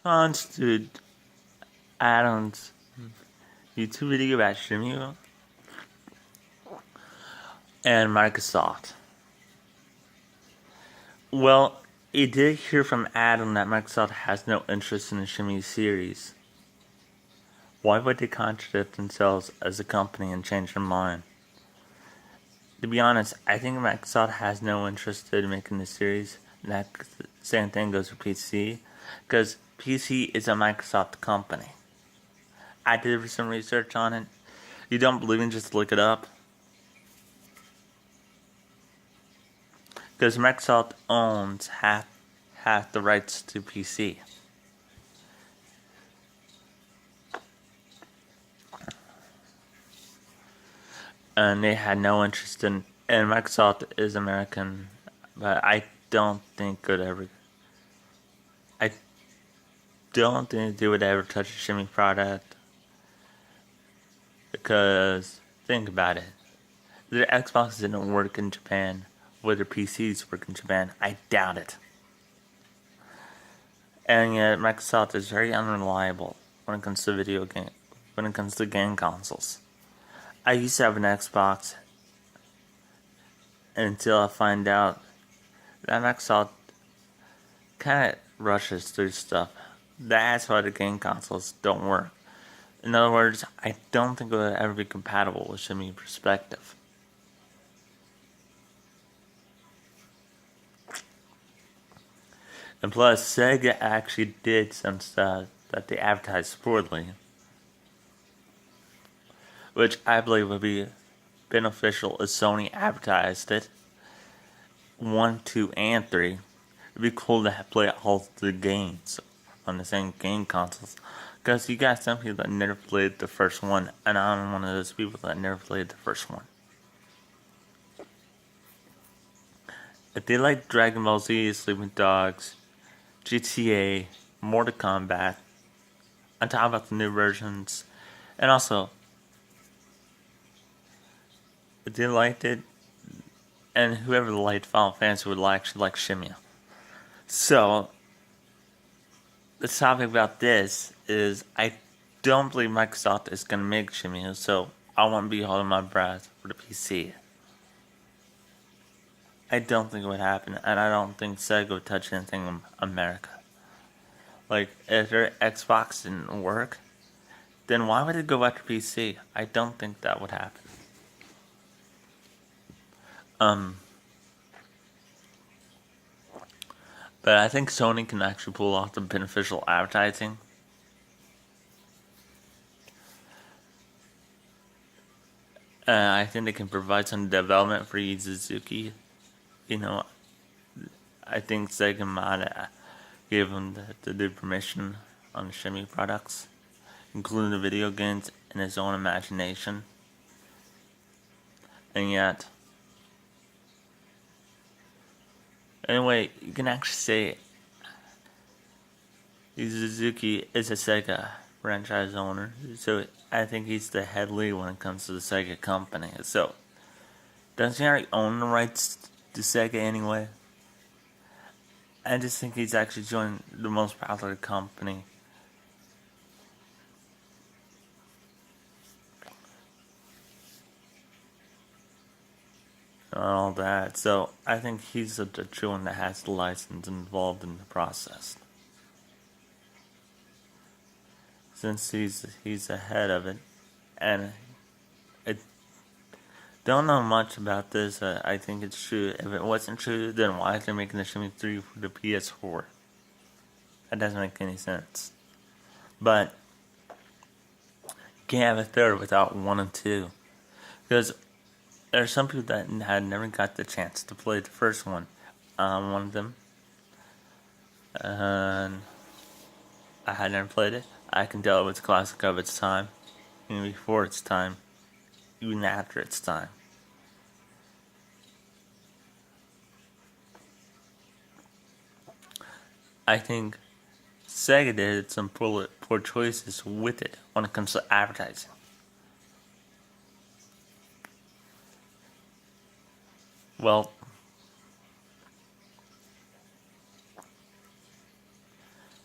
to Adam's YouTube video about Shimio and Microsoft. Well, it did hear from Adam that Microsoft has no interest in the Shimio series. Why would they contradict themselves as a company and change their mind? To be honest, I think Microsoft has no interest in making the series. And that same thing goes for PC, because PC is a Microsoft company. I did some research on it. You don't believe me? Just look it up. Because Microsoft owns half the rights to PC. And they had no interest in. And Microsoft is American, but I don't think they would ever touch a Shimmy product. Because think about it, their Xbox didn't work in Japan. Would their PCs work in Japan? I doubt it. And yet Microsoft is very unreliable when it comes to game consoles. I used to have an Xbox until I find out that Microsoft kind of rushes through stuff. That's why the game consoles don't work. In other words, I don't think it will ever be compatible with Shimmy perspective. And plus, Sega actually did some stuff that they advertised poorly, which I believe would be beneficial if Sony advertised it. 1, 2, and 3. It'd be cool to play all the games on the same game consoles. Because you got some people that never played the first one, and I'm one of those people that never played the first one. If they like Dragon Ball Z, Sleeping Dogs, GTA, Mortal Kombat, on top of the new versions, and also, if they liked it, and whoever liked Final Fantasy would actually like Shimia. So, the topic about this is I don't believe Microsoft is going to make Shimia, so I won't be holding my breath for the PC. I don't think it would happen, and I don't think Sega would touch anything in America. Like, if their Xbox didn't work, then why would it go back to PC? I don't think that would happen. But I think Sony can actually pull off the beneficial advertising. I think they can provide some development for Yu Suzuki. You know, I think Sega might give him the permission on the Shimmy products, including the video games in his own imagination. And yet, anyway, you can actually say Yu Suzuki is a Sega franchise owner, so I think he's the head lead when it comes to the Sega company. So, doesn't he already own the rights to Sega anyway? I just think he's actually joined the most popular company. And all that. So I think he's the true one that has the license involved in the process. Since he's ahead of it, and I don't know much about this. I think it's true. If it wasn't true, then why are they making the Shimmy 3 for the PS4? That doesn't make any sense. But you can't have a third without 1 and 2, because there are some people that had never got the chance to play the first one. I'm one of them, and I had never played it. I can tell it was a classic of its time, even before its time, even after its time. I think Sega did some poor choices with it when it comes to advertising. Well,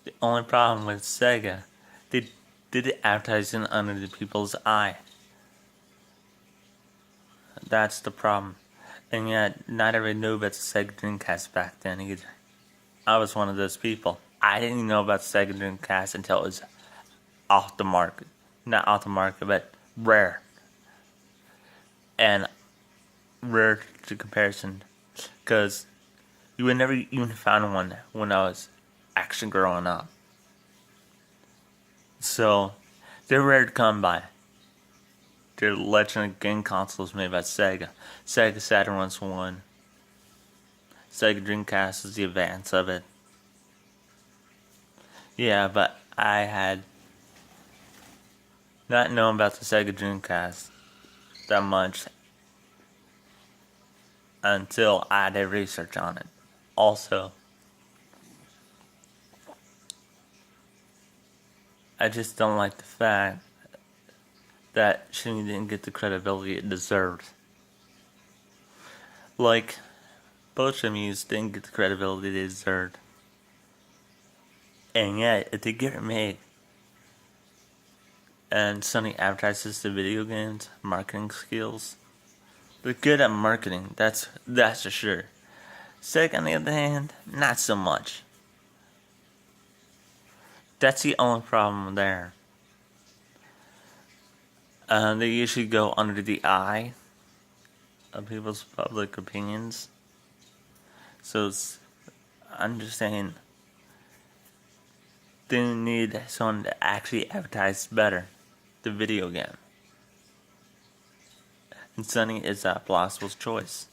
the only problem with Sega. They did the advertising under the people's eye. That's the problem. And yet, not everyone knew about the Sega Dreamcast back then either. I was one of those people. I didn't even know about the Sega Dreamcast until it was off the market. Not off the market, but rare. And rare to comparison. Because you would never even find one when I was actually growing up. So, they're rare to come by. They're legendary game consoles made by Sega. Sega Saturn was one. Sega Dreamcast is the advance of it. Yeah, but I had not known about the Sega Dreamcast that much until I did research on it. Also, I just don't like the fact that Shimmy didn't get the credibility it deserved. Like, both Shimmys didn't get the credibility they deserved. And yet, if they get it made, and Sony advertises the video games, marketing skills, they're good at marketing, that's for sure. Sega, on the other hand, not so much. That's the only problem there. They usually go under the eye of people's public opinions. So I'm just saying, they need someone to actually advertise better the video game. And Sony is that plausible choice.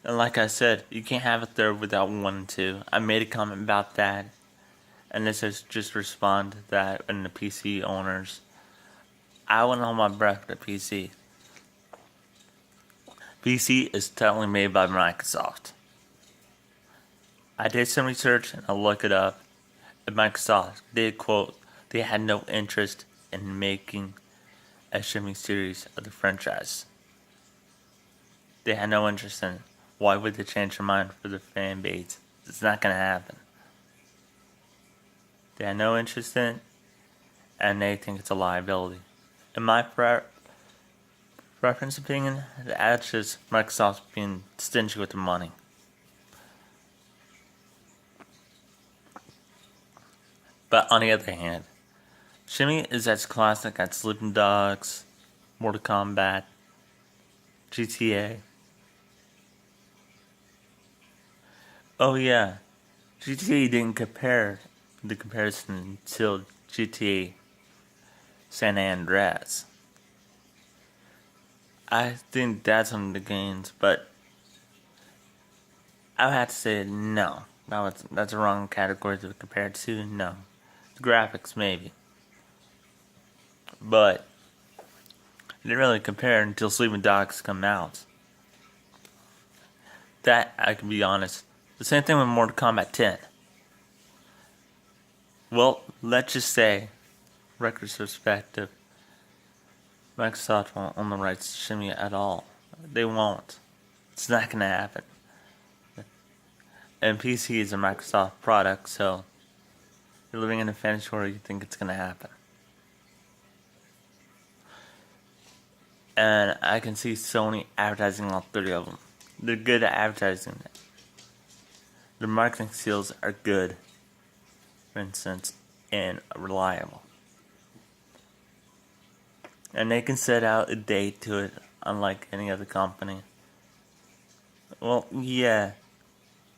And like I said, you can't have a third without 1 and 2. I made a comment about that. And this is just respond to that and the PC owners. I wouldn't hold my breath with a PC. PC is totally made by Microsoft. I did some research and I looked it up. And Microsoft did quote, they had no interest in making a streaming series of the franchise. They had no interest in it. Why would they change their mind for the fan base? It's not going to happen. They had no interest in it, and they think it's a liability. In my preference opinion, that's just Microsoft being stingy with the money. But on the other hand, Shimmy is as classic as Sleeping Dogs, Mortal Kombat, GTA. Oh yeah, GTA didn't compare the comparison until GTA San Andreas. I think that's one of the games, but I would have to say no. That's a wrong category to compare it to. No, the graphics maybe, but they didn't really compare until Sleeping Dogs come out. That I can be honest. The same thing with Mortal Kombat 10. Well, let's just say, retrospective, Microsoft won't own the rights to Shimmy at all. They won't. It's not going to happen. And PC is a Microsoft product, so you're living in a fantasy world you think it's going to happen. And I can see Sony advertising all 3 of them. They're good at advertising. Their marketing skills are good, for instance, and reliable. And they can set out a date to it, unlike any other company. Well, yeah,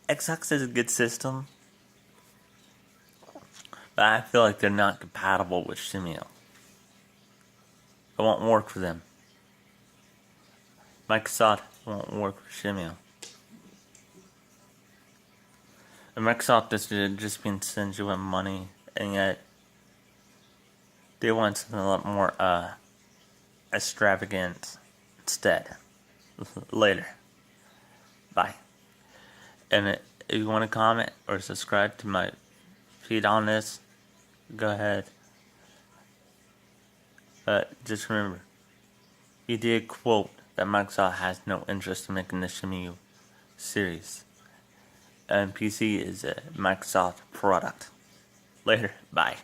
Xbox is a good system, but I feel like they're not compatible with Shimio. It won't work for them. Microsoft won't work for Shimio. And Microsoft is just being stingy with money, and yet they want something a lot more extravagant instead. Later. Bye. And if you want to comment or subscribe to my feed on this, go ahead. But just remember, he did quote that Microsoft has no interest in making the Shimmy series. and PC is a Microsoft product. Later, bye.